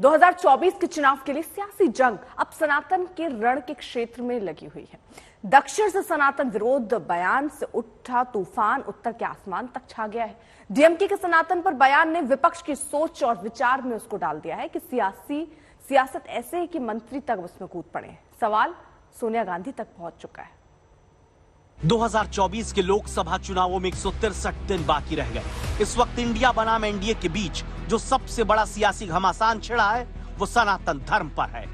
2024 के चुनाव के लिए सियासी जंग अब सनातन के रण के क्षेत्र में लगी हुई है। दक्षिण से सनातन विरोध बयान से उठा तूफान उत्तर के आसमान तक छा गया है। डीएमके के सनातन पर बयान ने विपक्ष की सोच और विचार में उसको डाल दिया है कि सियासत ऐसे है कि मंत्री तक उसमें कूद पड़े हैं। सवाल सोनिया गांधी तक पहुंच चुका है। 2024 के लोकसभा चुनावों में 163 दिन बाकी रह गए। इस वक्त इंडिया बनाम एनडीए के बीच जो सबसे बड़ा सियासी घमासान छिड़ा है वो सनातन धर्म पर है।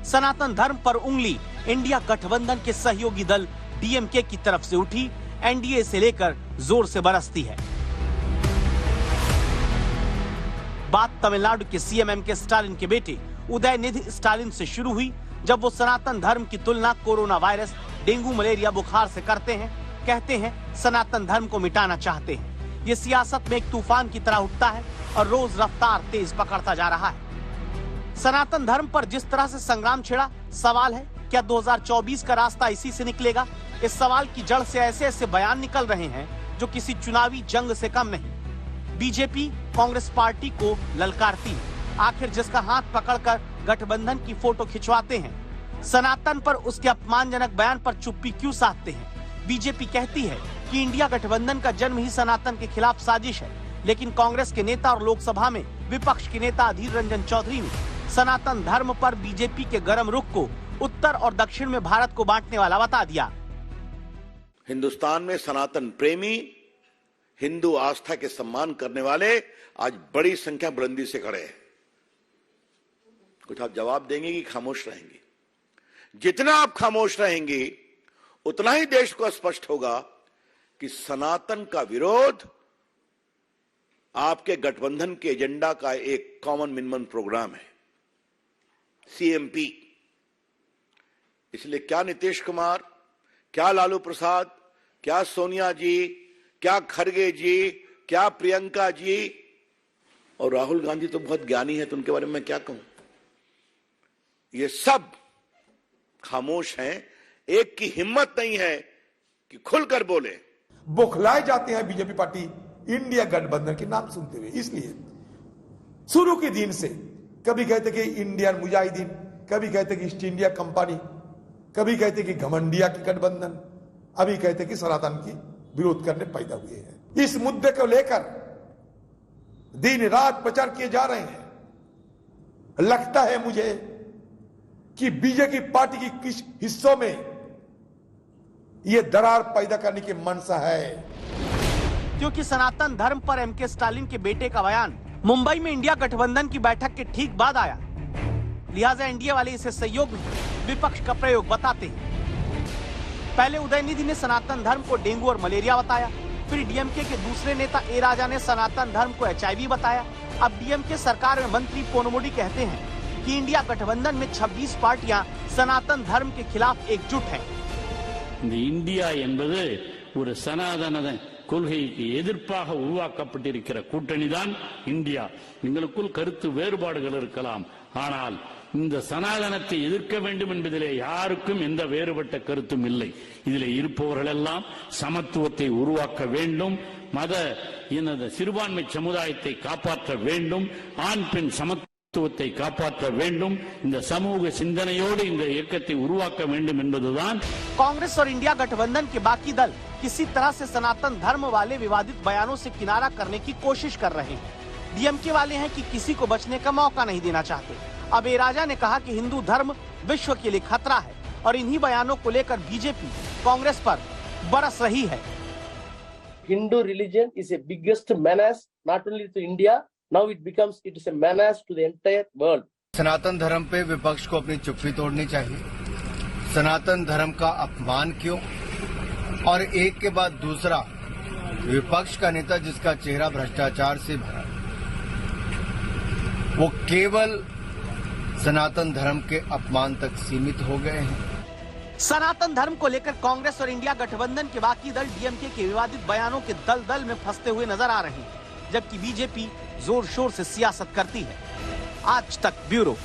सनातन धर्म पर उंगली इंडिया गठबंधन के सहयोगी दल डीएमके की तरफ से उठी एनडीए से लेकर जोर से बरसती है। बात तमिलनाडु के सीएम एमके स्टालिन के बेटे उदयनिधि स्टालिन से शुरू हुई, जब वो सनातन धर्म की तुलना कोरोना वायरस, डेंगू, मलेरिया, बुखार से करते हैं। कहते हैं सनातन धर्म को मिटाना चाहते हैं। ये सियासत में एक तूफान की तरह उठता है और रोज रफ्तार तेज पकड़ता जा रहा है। सनातन धर्म पर जिस तरह से संग्राम छिड़ा, सवाल है क्या 2024 का रास्ता इसी से निकलेगा? इस सवाल की जड़ से ऐसे ऐसे बयान निकल रहे हैं जो किसी चुनावी जंग से कम नहीं। बीजेपी कांग्रेस पार्टी को ललकारती है। आखिर जिसका हाथ पकड़कर गठबंधन की फोटो खिंचवाते हैं, सनातन पर उसके अपमानजनक बयान पर चुप्पी क्यों साधते हैं? बीजेपी कहती है कि इंडिया गठबंधन का जन्म ही सनातन के खिलाफ साजिश है, लेकिन कांग्रेस के नेता और लोकसभा में विपक्ष के नेता अधीर रंजन चौधरी ने सनातन धर्म पर बीजेपी के गर्म रुख को उत्तर और दक्षिण में भारत को बांटने वाला बता दिया। हिंदुस्तान में सनातन प्रेमी, हिंदू आस्था के सम्मान करने वाले आज बड़ी संख्या बुलंदी से खड़े हैं। कुछ आप जवाब देंगे कि खामोश रहेंगे? जितना आप खामोश रहेंगे उतना ही देश को स्पष्ट होगा कि सनातन का विरोध आपके गठबंधन के एजेंडा का एक कॉमन मिनिमम प्रोग्राम है, सीएमपी। इसलिए क्या नीतीश कुमार, क्या लालू प्रसाद, क्या सोनिया जी, क्या खड़गे जी, क्या प्रियंका जी और राहुल गांधी तो बहुत ज्ञानी है, तो उनके बारे में मैं क्या कहूं? ये सब खामोश हैं। एक की हिम्मत नहीं है कि खुलकर बोले। बौखलाए जाते हैं बीजेपी पार्टी इंडिया गठबंधन के नाम सुनते हुए। इसलिए शुरू के दिन से कभी कहते कि इंडियन मुजाहिदीन, कभी कहते कि ईस्ट इंडिया कंपनी, कभी कहते कि घमंडिया की गठबंधन, अभी कहते कि सनातन की विरोध करने पैदा हुए हैं। इस मुद्दे को लेकर दिन रात प्रचार किए जा रहे हैं। लगता है मुझे कि बीजेपी पार्टी की किस हिस्सों में यह दरार पैदा करने की मंशा है। क्योंकि सनातन धर्म पर एमके स्टालिन के बेटे का बयान मुंबई में इंडिया गठबंधन की बैठक के ठीक बाद आया, लिहाजा एनडीए वाले इसे सहयोग में विपक्ष का प्रयोग बताते हैं। पहले उदयनिधि ने सनातन धर्म को डेंगू और मलेरिया बताया, फिर डीएमके के दूसरे नेता ए राजा ने सनातन धर्म को एचआईवी बताया। अब डीएमके सरकार में मंत्री पोनमुडी कहते हैं कि इंडिया गठबंधन में 26 पार्टियां सनातन धर्म के खिलाफ एकजुट हैं। इंडिया என்பது ஒரு சனாதன கொள்கைக்கு எதிர்ப்பாக உருவாக்கப்பட்டிருக்கிற கூட்டணிதான் இந்தியா. எங்களுக்குள் கருத்து வேறுபாடுகள் இருக்கலாம், ஆனால் இந்த சனாதனத்தை எதிர்க்க வேண்டும் என்பதிலே யாருக்கும் எந்த வேறுபட்ட கருத்தும் இல்லை. இதிலே இருப்பவர்கள் எல்லாம் சமத்துவத்தை உருவாக்க வேண்டும், மத சிறுபான்மை சமுதாயத்தை காப்பாற்ற வேண்டும், ஆண் பெண் சமத்துவத்தை காப்பாற்ற வேண்டும், இந்த சமூக சிந்தனையோடு இந்த இயக்கத்தை உருவாக்க வேண்டும் என்பதுதான்। कांग्रेस और इंडिया गठबंधन के बाकी दल किसी तरह से सनातन धर्म वाले विवादित बयानों से किनारा करने की कोशिश कर रहे हैं। डीएमके वाले हैं कि किसी को बचने का मौका नहीं देना चाहते। अब ए राजा ने कहा कि हिंदू धर्म विश्व के लिए खतरा है और इन्हीं बयानों को लेकर बीजेपी कांग्रेस पर बरस रही है। Hindu religion is a biggest menace not only to India, now it is a menace to the entire world. सनातन धर्म पे विपक्ष को अपनी चुप्पी तोड़नी चाहिए। सनातन धर्म का अपमान क्यों? और एक के बाद दूसरा विपक्ष का नेता जिसका चेहरा भ्रष्टाचार से भरा, वो केवल सनातन धर्म के अपमान तक सीमित हो गए हैं। सनातन धर्म को लेकर कांग्रेस और इंडिया गठबंधन के बाकी दल डीएमके के विवादित बयानों के दलदल में फंसते हुए नजर आ रहे हैं, जबकि बीजेपी जोर शोर से सियासत करती है। आज तक ब्यूरो।